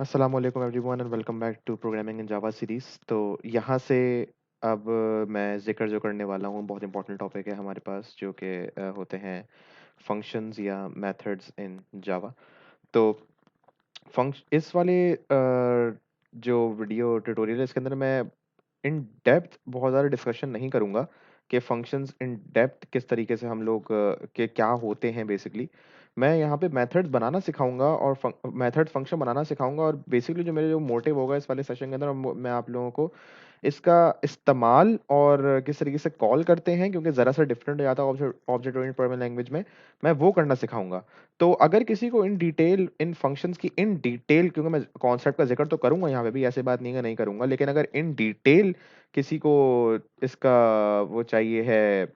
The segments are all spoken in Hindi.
अस्सलाम वालेकुम everyone and welcome back to programming in Java series. तो यहाँ से अब मैं जिक्र जो करने वाला हूँ बहुत इंपॉर्टेंट टॉपिक है हमारे पास जो कि होते हैं फंक्शंस या मेथड्स इन जावा। तो इस वाले जो वीडियो ट्यूटोरियल है इसके अंदर मैं इन डेप्थ बहुत ज़्यादा डिस्कशन नहीं करूँगा कि फंक्शंस इन डेप्थ किस तरीके से हम लोग के क्या होते हैं बेसिकली। मैं यहाँ पे मेथड्स बनाना सिखाऊंगा और मेथड फंक्शन बनाना सिखाऊंगा और बेसिकली जो मेरे जो मोटिव होगा इस वाले सेशन के अंदर मैं आप लोगों को इसका इस्तेमाल और किस तरीके से कॉल करते हैं क्योंकि ज़रा सा डिफरेंट हो जाता है ऑब्जेक्ट ओरिएंटेड प्रोग्रामिंग लैंग्वेज में। मैं वो करना सिखाऊंगा। तो अगर किसी को इन डिटेल इन फंक्शंस की इन डिटेल, क्योंकि मैं कॉन्सेप्ट का जिक्र तो करूंगा यहाँ पे भी, ऐसे बात नहीं है नहीं करूंगा, लेकिन अगर इन डिटेल किसी को इसका वो चाहिए है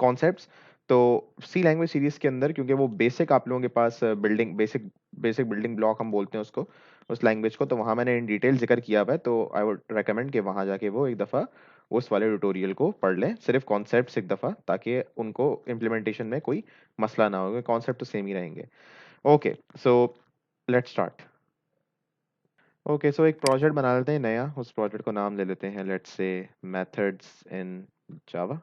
कॉन्सेप्ट्स, तो सी लैंग्वेज सीरीज के अंदर, क्योंकि वो बेसिक आप लोगों के पास building basic basic building block हम बोलते हैं उसको, उस लैंग्वेज को, तो वहाँ मैंने इन डिटेल जिक्र किया हुआ है। तो आई वुड रेकमेंड कि वहाँ जाके वो एक दफ़ा उस वाले ट्यूटोरियल को पढ़ लें, सिर्फ कॉन्सेप्ट्स एक दफ़ा, ताकि उनको इम्प्लीमेंटेशन में कोई मसला ना हो, कॉन्सेप्ट तो सेम ही रहेंगे। Okay, so let's start. Okay, so एक प्रोजेक्ट बना लेते हैं नया, उस प्रोजेक्ट को नाम ले लेते हैं लेट्स से मेथड्स इन जावा।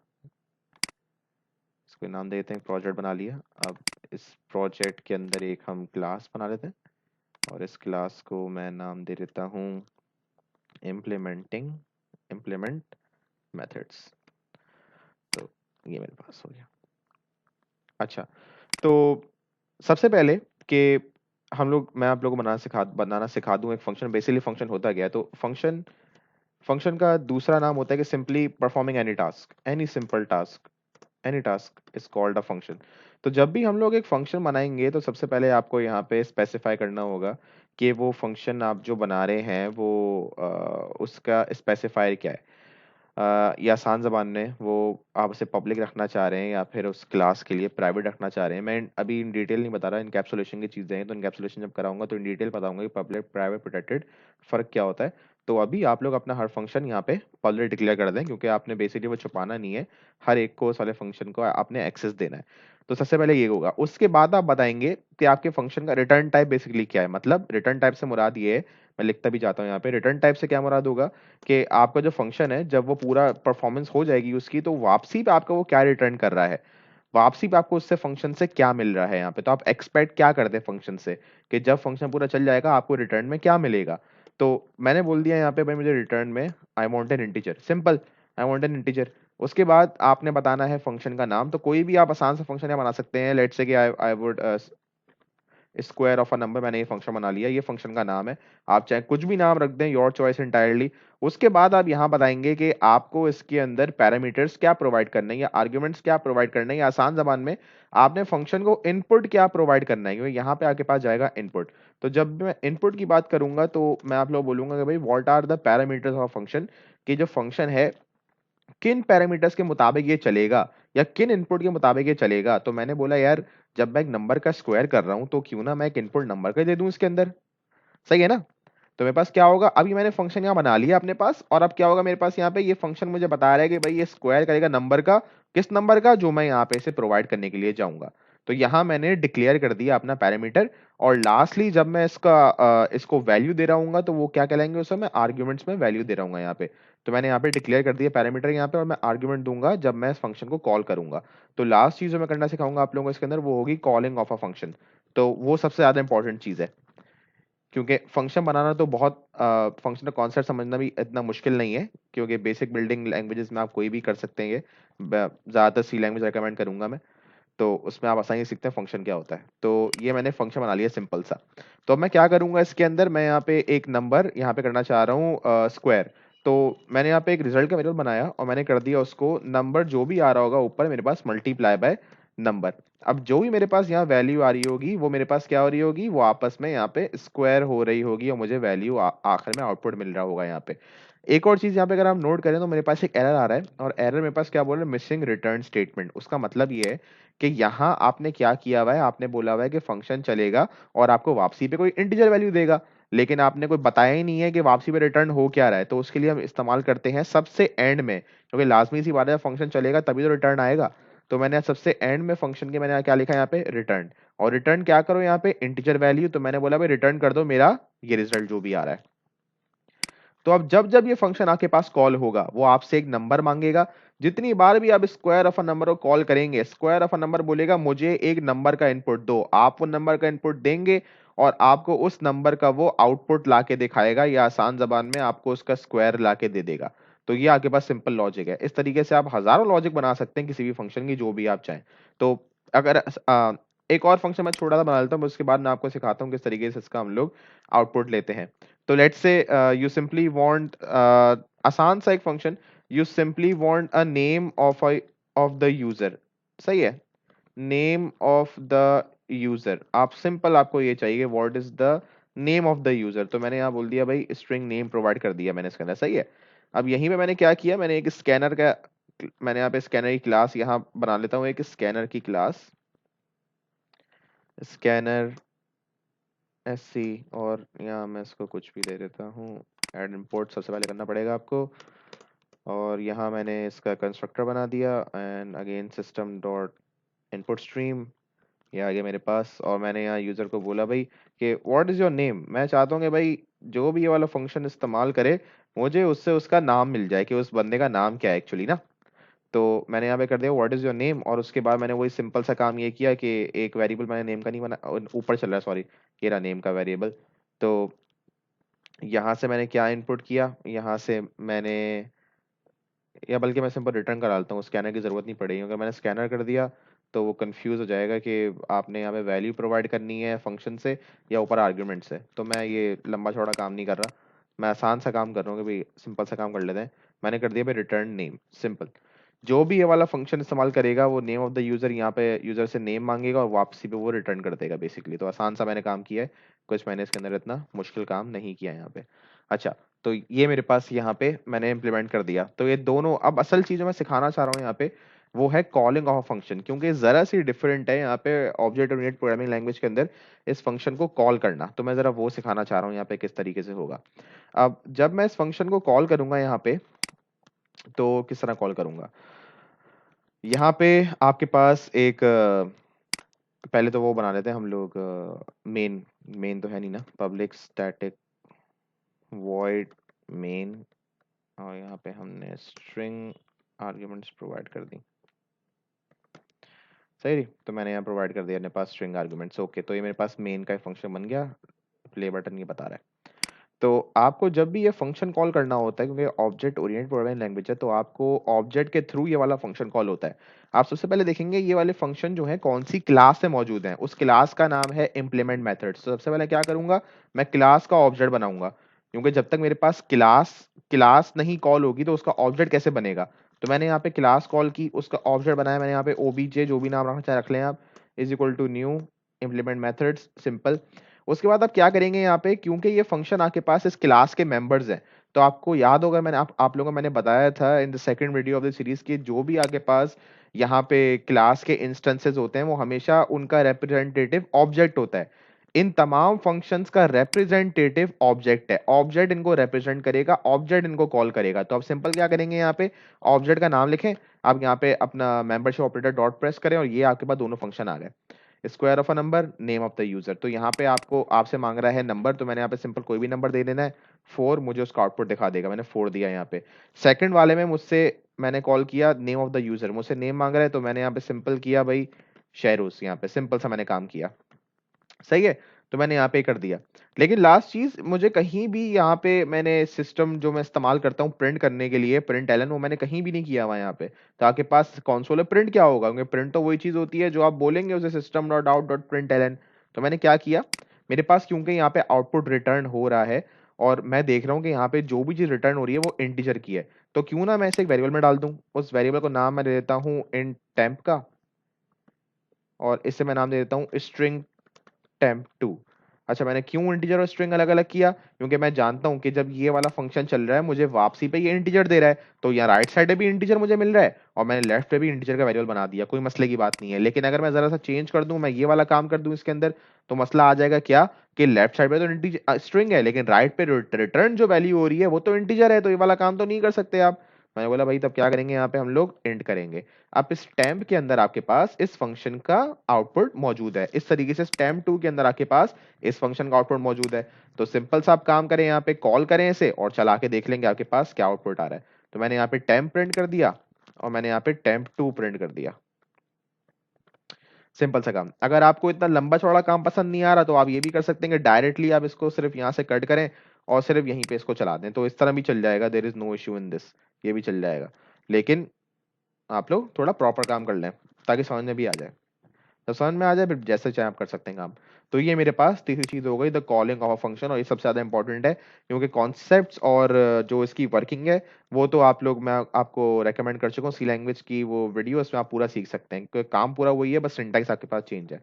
इसको नाम देते हैं, प्रोजेक्ट बना लिया। अब इस प्रोजेक्ट के अंदर एक हम क्लास बना लेते हैं और इस क्लास को मैं नाम दे देता हूँ इम्प्लीमेंट मेथड्स। तो ये मेरे पास हो गया। अच्छा, तो सबसे पहले कि मैं आप लोगों को बनाना सिखा दूं एक फंक्शन। बेसिकली फंक्शन होता क्या है, तो फंक्शन फंक्शन का दूसरा नाम होता है कि simply performing any task, any simple task, any task is called a function. तो जब भी हम लोग एक फंक्शन बनाएंगे तो सबसे पहले आपको यहाँ पे स्पेसिफाई करना होगा कि वो फंक्शन आप जो बना रहे हैं वो उसका स्पेसिफायर क्या है। या आसान ज़बान में वो आप उसे पब्लिक रखना चाह रहे हैं या फिर उस क्लास के लिए प्राइवेट रखना चाह रहे हैं। मैं अभी इन डिटेल नहीं बता रहा, इनकैप्सुलेशन की चीज़ें हैं, तो इनकैप्सुलेशन जब कराऊंगा तो इन डिटेल बताऊंगा कि पब्लिक प्राइवेट प्रोटेक्टेड फ़र्क क्या होता है। तो अभी आप लोग अपना हर फंक्शन यहाँ पे पब्लिक डिक्लेयर कर दें, क्योंकि आपने बेसिकली वो छुपाना नहीं है, हर एक को उस वाले फंक्शन को आपने एक्सेस देना है। तो सबसे पहले ये होगा, उसके बाद आप बताएंगे कि आपके फंक्शन का रिटर्न टाइप बेसिकली क्या है। मतलब रिटर्न टाइप से मुराद ये है, मैं लिखता भी चाहता हूँ यहाँ पे, रिटर्न टाइप से क्या मुराद होगा कि आपका जो फंक्शन है जब वो पूरा परफॉर्मेंस हो जाएगी उसकी, तो वापसी पे आपका वो क्या रिटर्न कर रहा है, वापसी पे आपको उससे फंक्शन से क्या मिल रहा है। यहाँ पे तो आप एक्सपेक्ट क्या करते हैं फंक्शन से कि जब फंक्शन पूरा चल जाएगा आपको रिटर्न में क्या मिलेगा। तो मैंने बोल दिया यहाँ पे भाई मुझे रिटर्न में I want an integer, simple, I want an integer. उसके बाद आपने बताना है फंक्शन का नाम। तो कोई भी आप आसान सा फंक्शन यहाँ बना सकते हैं, लेट्स से कि I would square of a number. मैंने ये फंक्शन बना लिया, ये फंक्शन का नाम है। आप चाहे कुछ भी नाम रख दें, योर चॉइस इंटायरली। उसके बाद आप यहाँ बताएंगे कि आपको इसके अंदर पैरामीटर्स क्या प्रोवाइड करने हैं या आर्ग्यूमेंट्स क्या प्रोवाइड करने हैं, या आसान जबान में आपने फंक्शन को इनपुट क्या प्रोवाइड करना है, क्योंकि यहाँ पे आपके पास जाएगा इनपुट। तो जब मैं इनपुट की बात करूंगा तो मैं आप लोग बोलूंगा कि भाई what are the parameters of function, कि जो फंक्शन है किन पैरामीटर्स के मुताबिक ये चलेगा या किन इनपुट के मुताबिक ये चलेगा। तो मैंने बोला यार जब मैं एक नंबर का स्क्वायर कर रहा हूं तो क्यों ना मैं एक इनपुट नंबर का दे दूं इसके अंदर, सही है ना। तो मेरे पास क्या होगा, अभी मैंने फंक्शन यहाँ बना लिया अपने पास, और अब क्या होगा मेरे पास यहाँ पे ये फंक्शन मुझे बता रहा है कि भाई ये स्क्वायर करेगा नंबर का, किस नंबर का, जो मैं यहाँ पे इसे प्रोवाइड करने के लिए जाऊंगा। तो यहाँ मैंने डिक्लेयर कर दिया अपना पैरामीटर। और लास्टली जब मैं इसको वैल्यू दे रहा हूँ तो वो क्या कहलाएंगे, उसे मैं आर्ग्यूमेंट्स में वैल्यू दे रहा हूँ यहाँ पे। तो मैंने यहाँ पे डिक्लेयर कर दिया पैरामीटर यहाँ पे, और मैं आर्ग्यूमेंट दूंगा जब मैं इस फंक्शन को कॉल करूंगा। तो लास्ट चीज जो मैं करना सिखाऊंगा आप लोगों को इसके अंदर वो होगी कॉलिंग ऑफ अ फंक्शन। तो वो सबसे ज्यादा इंपॉर्टेंट चीज है, क्योंकि फंक्शन बनाना तो बहुत फंक्शन का कॉन्सेप्ट समझना भी इतना मुश्किल नहीं है, क्योंकि बेसिक बिल्डिंग लैंग्वेजेस में आप कोई भी कर सकते हैं। ये ज़्यादातर सी लैंग्वेज रेकमेंड करूंगा मैं, तो उसमें आप आसानी से सीखते हैं फंक्शन क्या होता है। तो ये मैंने फंक्शन बना लिया सिंपल सा। तो अब मैं क्या करूंगा इसके अंदर, मैं यहाँ पे एक नंबर यहाँ पे करना चाह रहा हूँ स्क्वायर। तो मैंने यहाँ पे एक रिजल्ट का वेरिएबल बनाया और मैंने कर दिया उसको नंबर, जो भी आ रहा होगा ऊपर मेरे पास मल्टीप्लाई बाय नंबर। अब जो भी मेरे पास यहाँ वैल्यू आ रही होगी वो मेरे पास क्या हो रही होगी, वो आपस में यहाँ पे स्क्वायर हो रही होगी और मुझे वैल्यू आखिर में आउटपुट मिल रहा होगा यहाँ पे। एक और चीज यहाँ पे अगर आप नोट करें तो मेरे पास एक एरर आ रहा है, और एरर मेरे पास क्या बोल रहा है, मिसिंग रिटर्न स्टेटमेंट। उसका मतलब ये है कि यहाँ आपने क्या किया हुआ है, आपने बोला हुआ है कि फंक्शन चलेगा और आपको वापसी पे कोई इंटीजर वैल्यू देगा, लेकिन आपने कोई बताया ही नहीं है कि वापसी पे रिटर्न हो क्या रहा है। तो उसके लिए हम इस्तेमाल करते हैं सबसे एंड में, क्योंकि लाजमी सी बात है फंक्शन चलेगा तभी तो रिटर्न आएगा। तो मैंने सबसे एंड में फंक्शन के मैंने क्या लिखा यहाँ पे रिटर्न, और रिटर्न क्या करो यहाँ पे इंटीजर वैल्यू, तो मैंने बोला भाई रिटर्न कर दो मेरा ये रिजल्ट जो भी आ रहा है। तो अब जब जब ये फंक्शन आपके पास कॉल होगा वो आपसे एक नंबर मांगेगा, जितनी बार भी आप स्क्वायर ऑफ अ नंबर को कॉल करेंगे, स्क्वायर ऑफ अ नंबर बोलेगा मुझे एक नंबर का इनपुट दो, आप वो नंबर का इनपुट देंगे और आपको उस नंबर का वो आउटपुट लाके दिखाएगा, या आसान जबान में आपको उसका स्क्वायर लाके दे देगा। तो ये आपके पास सिंपल लॉजिक है। इस तरीके से आप हजारों लॉजिक बना सकते हैं किसी भी फंक्शन की, जो भी आप चाहें। तो अगर एक और फंक्शन मैं छोटा सा बना लेता हूँ, उसके बाद मैं आपको सिखाता हूँ किस तरीके से इसका हम लोग आउटपुट लेते हैं। तो let's say you simply want, आसान सा एक function, you simply want a name of the user, सही है, नेम ऑफ द यूजर, आप सिंपल आपको ये चाहिए what is the name of the user. तो मैंने यहाँ बोल दिया भाई स्ट्रिंग नेम प्रोवाइड कर दिया मैंने इसके अंदर, सही है। अब यहीं पे मैंने क्या किया, मैंने एक स्कैनर का, मैंने यहाँ पे स्कैनर की क्लास यहाँ बना लेता हूँ, एक स्कैनर की क्लास, स्कैनर एससी, और यहाँ मैं इसको कुछ भी दे देता हूँ, ऐड इंपोर्ट सबसे पहले करना पड़ेगा आपको, और यहाँ मैंने इसका कंस्ट्रक्टर बना दिया, and again system dot input stream, ये आ गया मेरे पास। और मैंने यहाँ यूज़र को बोला भाई कि व्हाट इज़ योर नेम, मैं चाहता हूँ कि भाई जो भी ये वाला फंक्शन इस्तेमाल करे मुझे उससे उसका नाम मिल जाए कि उस बंदे का नाम क्या है एक्चुअली ना। तो मैंने यहाँ पे कर दिया व्हाट इज़ योर नेम, और उसके बाद मैंने वही सिंपल सा काम ये किया कि एक वेरिएबल मैंने नेम का नहीं बना, ऊपर चल रहा है सॉरी, ये रहा नेम का वेरिएबल। तो यहाँ से मैंने क्या इनपुट किया, यहाँ से मैंने, या बल्कि मैं सिंपल रिटर्न करा लेता हूँ, स्कैनर की ज़रूरत नहीं पड़ेगी। अगर मैंने स्कैनर कर दिया तो वो कंफ्यूज हो जाएगा कि आपने यहाँ पे वैल्यू प्रोवाइड करनी है फंक्शन से या ऊपर आर्ग्यूमेंट से। तो मैं ये लंबा चौड़ा काम नहीं कर रहा, मैं आसान सा काम कर रहा हूँ कि भाई सिंपल सा काम कर लेते हैं। मैंने कर दिया भाई रिटर्न नेम, सिंपल। जो भी ये वाला फंक्शन इस्तेमाल करेगा वो नेम ऑफ द यूज़र, यहाँ पे यूज़र से नेम मांगेगा और वापसी पे वो रिटर्न कर देगा बेसिकली। तो आसान सा मैंने काम किया है, कुछ मैंने इसके अंदर इतना मुश्किल काम नहीं किया यहाँ पे। अच्छा, तो ये मेरे पास यहाँ पे मैंने इम्प्लीमेंट कर दिया। तो ये दोनों, अब असल चीज जो मैं सिखाना चाह रहा हूँ यहाँ पे वो है कॉलिंग ऑफ फंक्शन, क्योंकि जरा सी डिफरेंट है यहाँ पे ऑब्जेक्ट ओरिएंटेड प्रोग्रामिंग लैंग्वेज के अंदर इस फंक्शन को कॉल करना। तो मैं जरा वो सिखाना चाह रहा हूँ यहाँ पे किस तरीके से होगा। अब जब मैं इस फंक्शन को कॉल करूंगा यहाँ पे, तो किस तरह कॉल करूंगा, यहाँ पे आपके पास एक पहले तो वो बना लेते हैं हम लोग, मेन, मेन तो है नहीं ना, पब्लिक स्टैटिक वॉइड मेन, और यहाँ पे हमने स्ट्रिंग आर्ग्यूमेंट्स प्रोवाइड कर दी, सही। तो मैंने यहाँ प्रोवाइड कर दिया अपने पास स्ट्रिंग आर्ग्यूमेंट्स, ओके। तो ये मेरे पास मेन का एक फंक्शन बन गया, प्ले बटन ये बता रहा है। तो आपको जब भी ये फंक्शन कॉल करना होता है, क्योंकि ऑब्जेक्ट ओरिएंटेड प्रोग्रामिंग लैंग्वेज है, तो आपको ऑब्जेक्ट के थ्रू ये वाला फंक्शन कॉल होता है। आप सबसे पहले देखेंगे ये वाले फंक्शन जो है कौन सी क्लास में मौजूद हैं, उस क्लास का नाम है इम्प्लीमेंट मेथड्स। तो सबसे पहले क्या करूंगा, मैं क्लास का ऑब्जेक्ट बनाऊंगा, क्योंकि जब तक मेरे पास क्लास क्लास नहीं कॉल होगी तो उसका ऑब्जेक्ट कैसे बनेगा। तो मैंने यहाँ पे क्लास कॉल की, उसका ऑब्जेक्ट बनाया मैंने यहाँ पे ओबीजे, जो भी नाम रखना चाहे रख लें आप, is equal to new implement methods, simple. उसके बाद आप क्या करेंगे यहाँ पे, क्योंकि ये फंक्शन आपके पास इस क्लास के मेंबर्स हैं, तो आपको याद होगा मैंने आप लोगों को मैंने बताया था in the second video of the series की, जो भी आपके पास यहाँ पे क्लास के इंस्टेंसेस होते हैं वो हमेशा उनका रिप्रेजेंटेटिव ऑब्जेक्ट होता है। इन तमाम फंक्शंस का रिप्रेजेंटेटिव ऑब्जेक्ट है, ऑब्जेक्ट इनको रिप्रेजेंट करेगा, ऑब्जेक्ट इनको कॉल करेगा। तो आप सिंपल क्या करेंगे, यहाँ पे ऑब्जेक्ट का नाम लिखें, आप यहाँ पे अपना मेंबरशिप ऑपरेटर डॉट प्रेस करें, और ये आपके पास दोनों फंक्शन आ गए, square of a number, name of the user. तो यहाँ पे आपको आपसे मांग रहा है नंबर, तो मैंने यहाँ पे सिंपल कोई भी नंबर दे देना है, 4, मुझे उसका आउटपुट दिखा देगा, मैंने 4 दिया यहाँ पे। सेकंड वाले में मुझसे मैंने कॉल किया नेम ऑफ द यूजर, मुझसे नेम मांग रहा है, तो मैंने यहाँ पे सिंपल किया भाई शेरोस, यहाँ पे सिंपल सा मैंने काम किया, सही है। तो मैंने यहाँ पे कर दिया। लेकिन लास्ट चीज, मुझे कहीं भी यहाँ पे मैंने सिस्टम जो मैं इस्तेमाल करता हूँ प्रिंट करने के लिए, प्रिंट एलन, वो मैंने कहीं भी नहीं किया हुआ यहाँ पे। तो आपके पास कंसोल है, प्रिंट क्या होगा, क्योंकि प्रिंट तो वही चीज होती है जो आप बोलेंगे उसे, system dot out dot println. तो मैंने क्या किया, मेरे पास क्योंकि यहाँ पे आउटपुट रिटर्न हो रहा है और मैं देख रहा हूँ कि यहाँ पे जो भी चीज रिटर्न हो रही है वो इंटीजर की है, तो क्यों ना मैं इसे एक वेरिएबल में डाल दूं। उस वेरिएबल को नाम मैं दे देता हूँ int temp का, और इससे मैं नाम दे देता हूँ स्ट्रिंग temp2। अच्छा, मैंने क्यों इंटीजर और स्ट्रिंग अलग अलग किया, क्योंकि मैं जानता हूं कि जब ये वाला फंक्शन चल रहा है मुझे वापसी पे ये इंटीजर दे रहा है, तो यहाँ राइट साइड पे भी इंटीजर मुझे मिल रहा है और मैंने लेफ्ट पे भी इंटीजर का वेरिएबल बना दिया, कोई मसले की बात नहीं है। लेकिन अगर मैं जरा सा चेंज कर दूं, मैं ये वाला काम कर दूं इसके अंदर, तो मसला आ जाएगा क्या, कि लेफ्ट साइड पे तो इंटीजर स्ट्रिंग है, लेकिन राइट पे रिटर्न जो वैल्यू हो रही है वो तो इंटीजर है, तो ये वाला काम तो नहीं कर सकते आप। मैंने बोला भाई तब क्या करेंगे, यहाँ पे हम लोग इंट करेंगे। अब इस टेम्प के अंदर आपके पास इस फंक्शन का आउटपुट मौजूद है। इस तरीके से टेम्प टू के अंदर आपके पास इस फंक्शन का आउटपुट मौजूद है। तो सिंपल सा आप काम करें, यहाँ पे कॉल करें इसे और चला के देख लेंगे आपके पास क्या आउटपुट आ रहा है। तो मैंने यहाँ पे टेम्प प्रिंट कर दिया और मैंने यहाँ पे टेम्प टू प्रिंट कर दिया। सिंपल सा काम। अगर आपको इतना लंबा चौड़ा काम पसंद नहीं आ रहा तो आप ये भी कर सकते हैं कि डायरेक्टली आप इसको सिर्फ यहाँ से कट करें और सिर्फ यहीं पे इसको चला दें, तो इस तरह भी चल जाएगा। There is no issue in this, ये भी चल जाएगा। लेकिन आप लोग थोड़ा प्रॉपर काम कर लें ताकि समझ में भी आ जाए। तो समझ में आ जाए फिर जैसे चाहे आप कर सकते हैं काम। तो ये मेरे पास तीसरी चीज हो गई, the calling of a function, और ये सबसे ज्यादा इंपॉर्टेंट है क्योंकि कॉन्सेप्ट्स और जो इसकी वर्किंग है वो तो आप लोग, मैं आपको रेकमेंड कर चुका हूँ सी लैंग्वेज की वो वीडियो, उसमें आप पूरा सीख सकते हैं क्योंकि काम पूरा वही है, बस सिंटैक्स आपके पास चेंज है।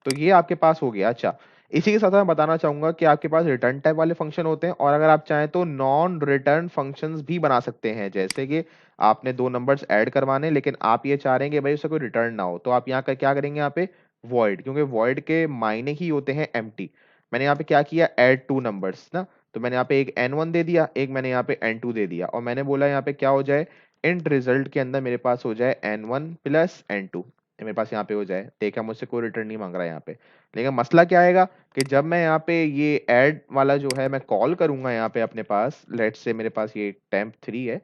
तो ये आपके पास हो गया। अच्छा, इसी के साथ मैं बताना चाहूंगा कि आपके पास रिटर्न टाइप वाले फंक्शन होते हैं और अगर आप चाहें तो नॉन रिटर्न फंक्शंस भी बना सकते हैं। जैसे कि आपने दो नंबर्स ऐड करवाने लेकिन आप ये चाह रहे हैं कि भाई उससे कोई रिटर्न ना हो, तो आप यहाँ का क्या करेंगे, यहाँ पे वॉइड, क्योंकि वॉइड के मायने ही होते हैं एम्प्टी। मैंने यहाँ पे क्या किया, ऐड टू नंबर्स ना, तो मैंने यहाँ पे एक n1 दे दिया, एक मैंने यहाँ पे n2 दे दिया, और मैंने बोला यहाँ पे क्या हो जाए, इंट रिजल्ट के अंदर मेरे पास हो जाए n1 प्लस n2, मेरे पास यहाँ पे हो जाए। देखा, मुझसे कोई रिटर्न नहीं मांग रहा है यहाँ पे। लेकिन मसला क्या आएगा कि जब मैं यहाँ पे ये ऐड वाला जो है मैं कॉल करूंगा यहाँ पे अपने पास, लेट्स से मेरे पास ये टेम्प 3 है,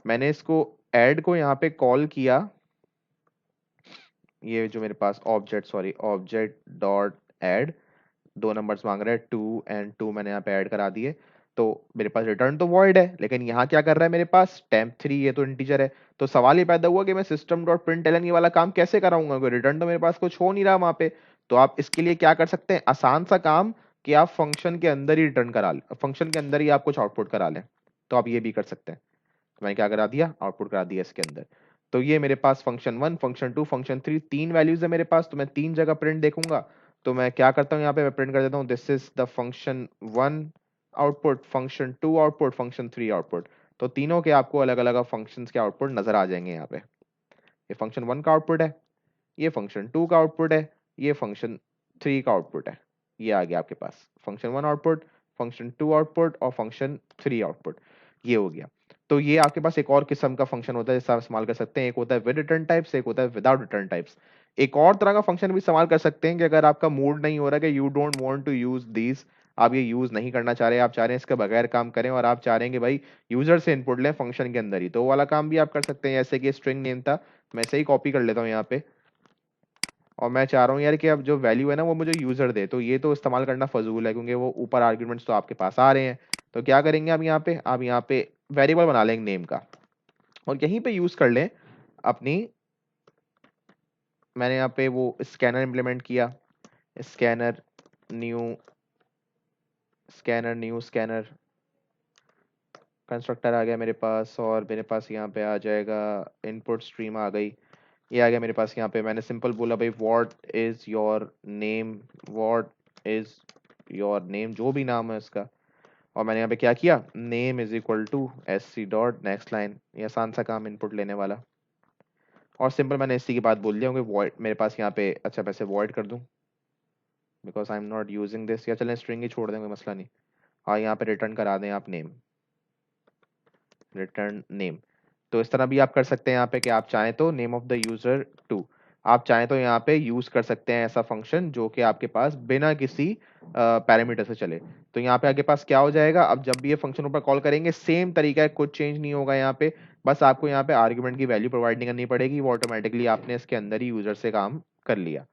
मैंने इसको ऐड को यहाँ पे कॉल किया, ये जो मेरे पास object, sorry object dot add, दो नंबर्स मांग रहे हैं 2 and 2, मैंने यहाँ पे ऐड करा दिए। तो मेरे पास रिटर्न तो वॉइड है, लेकिन यहाँ क्या कर रहा है मेरे पास टेम्प 3, ये तो इंटीजर है। तो सवाल ये पैदा हुआ कि मैं सिस्टम डॉट प्रिंट एलन ये वाला काम कैसे कराऊंगा, कोई रिटर्न तो मेरे पास कुछ हो नहीं रहा वहां पे। तो आप इसके लिए क्या कर सकते हैं, आसान सा काम, कि आप फंक्शन के अंदर ही रिटर्न करा लें, फंक्शन के अंदर ही आप कुछ आउटपुट करा लें। तो आप ये भी कर सकते हैं। तो मैंने क्या करा दिया, आउटपुट करा दिया इसके अंदर। तो ये मेरे पास फंक्शन 1, फंक्शन 2, फंक्शन 3, तीन वैल्यूज है मेरे पास, तो मैं तीन जगह प्रिंट देखूंगा। तो मैं क्या करता हूँ, यहाँ पे मैं प्रिंट कर देता हूँ, this is the function 1 output, function 2 output, function 3 output. तो तीनों के आपको अलग अलग फंक्शंस के आउटपुट नजर आ जाएंगे यहाँ पे। ये फंक्शन 1 का आउटपुट है, ये फंक्शन 2 का आउटपुट है, ये फंक्शन 3 का आउटपुट है। ये आ गया आपके पास फंक्शन 1 आउटपुट, फंक्शन 2 आउटपुट और फंक्शन 3 आउटपुट। ये हो गया। तो ये आपके पास एक और किस्म का फंक्शन होता है जिससे आप इस्तेमाल कर सकते हैं, एक होता है विद रिटर्न टाइप्स, एक होता है विदाउट रिटर्न टाइप्स। एक और तरह का फंक्शन भी इस्तेमाल कर सकते हैं कि अगर आपका मूड नहीं हो रहा कि you don't want to use these, आप ये यूज नहीं करना चाह रहे, आप चाह रहे हैं इसके बगैर काम करें और आप चाह रहे हैं कि भाई यूजर से इनपुट लें फंक्शन के अंदर ही, तो वो वाला काम भी आप कर सकते हैं। जैसे कि स्ट्रिंग नेम था, मैं इसे ही कॉपी कर लेता हूँ यहाँ पे, और मैं चाह रहा हूँ यार कि अब जो वैल्यू है ना वो मुझे यूजर दे, तो ये तो इस्तेमाल करना फजूल है क्योंकि वो ऊपर आर्ग्यूमेंट्स तो आपके पास आ रहे हैं। तो क्या करेंगे आप यहाँ पे वेरिएबल बना लेंगे नेम का, और यहीं पे यूज कर लें अपनी, मैंने यहाँ पे वो स्कैनर इंप्लीमेंट किया, स्कैनर न्यू, स्कैनर कंस्ट्रक्टर आ गया मेरे पास, और मेरे पास यहाँ पे आ जाएगा इनपुट स्ट्रीम आ गई। ये आ गया मेरे पास। यहाँ पे मैंने सिंपल बोला भाई what is your name, what is your name, जो भी नाम है इसका, और मैंने यहाँ पे क्या किया, name is equal to SC dot next line. ये आसान सा काम इनपुट लेने वाला, और सिंपल मैंने इसी की बात बोल दिया होंगे वॉइड मेरे पास यहाँ पे। अच्छा, वैसे वॉइड कर दूँ because I am not using this, या चलें स्ट्रिंग ही छोड़ देंगे, मसला नहीं। हाँ, यहाँ पे रिटर्न करा दें आप नेम, रिटर्न नेम। तो इस तरह भी आप कर सकते हैं यहाँ पे कि आप चाहें तो नेम ऑफ द यूजर 2, आप चाहें तो यहाँ पे यूज कर सकते हैं ऐसा फंक्शन जो कि आपके पास बिना किसी पैरामीटर से चले। तो यहाँ पे आपके पास क्या हो जाएगा, अब जब भी ये फंक्शन ऊपर कॉल करेंगे सेम तरीका है, कुछ चेंज नहीं होगा यहाँ पे, बस आपको यहाँ पे आर्ग्यूमेंट की वैल्यू प्रोवाइड नहीं करनी पड़ेगी, वो ऑटोमेटिकली आपने इसके अंदर ही यूजर से काम कर लिया।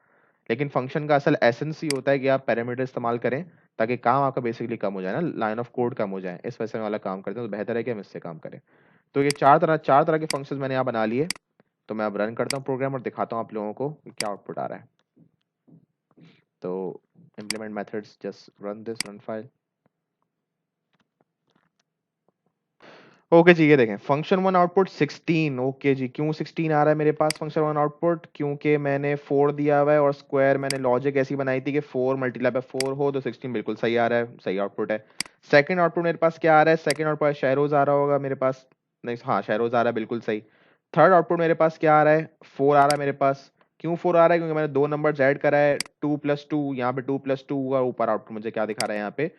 लेकिन फंक्शन का असल एसेंस ही होता है कि आप पैरामीटर इस्तेमाल करें ताकि काम आपका बेसिकली कम हो जाए ना, लाइन ऑफ कोड कम हो जाए, इस वजह से वाला काम करते हैं, तो बेहतर है कि हम इससे काम करें। तो ये चार तरह के फंक्शंस मैंने यहाँ बना लिए। तो मैं अब रन करता हूँ प्रोग्राम और दिखाता हूँ आप लोगों को कि क्या आउटपुट आ रहा है। तो implement methods, just run this, run file। Okay जी, ये देखें फंक्शन 1 आउटपुट 16। ओके जी, क्यों 16 आ रहा है मेरे पास फंक्शन 1 आउटपुट, क्योंकि मैंने 4 दिया हुआ है और स्क्वायर मैंने लॉजिक ऐसी बनाई थी कि 4 मल्टीप्लाई बाय 4 हो, तो 16 बिल्कुल सही आ रहा है, सही आउटपुट है। सेकंड आउटपुट मेरे पास क्या आ रहा है, सेकंड आउटपुट शैरोज आ रहा होगा मेरे पास, नहीं हाँ शैरोज आ रहा है, बिल्कुल सही। थर्ड आउटपुट मेरे पास क्या आ रहा है, 4 आ रहा है मेरे पास। क्यों 4 आ रहा है, क्योंकि मैंने दो नंबर ऐड करा है, 2+2, यहाँ पे 2+2 और ऊपर आउटपुट मुझे क्या दिखा रहा है यहाँ पे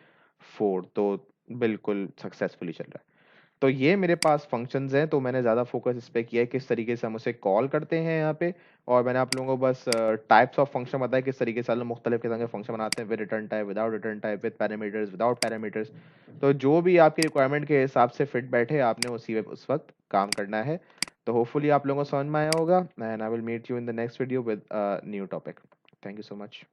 4, तो बिल्कुल सक्सेसफुली चल रहा है। तो ये मेरे पास फंक्शंस हैं, तो मैंने ज़्यादा फोकस इस पे किया है किस तरीके से हम उसे कॉल करते हैं यहाँ पे। और मैंने आप लोगों को बस टाइप्स ऑफ फंक्शन बताया किस तरीके से हम लोग मुख्तलिफ किस्म के फंक्शन बनाते हैं, with return type, without return type, with parameters, without parameters. तो जो भी आपकी रिक्वायरमेंट के हिसाब से फिट बैठे आपने उसी पे उस वक्त काम करना है। तो होपफुली आप लोगों को समझ में आया होगा, and I will meet you in the next video with new topic. Thank you so much.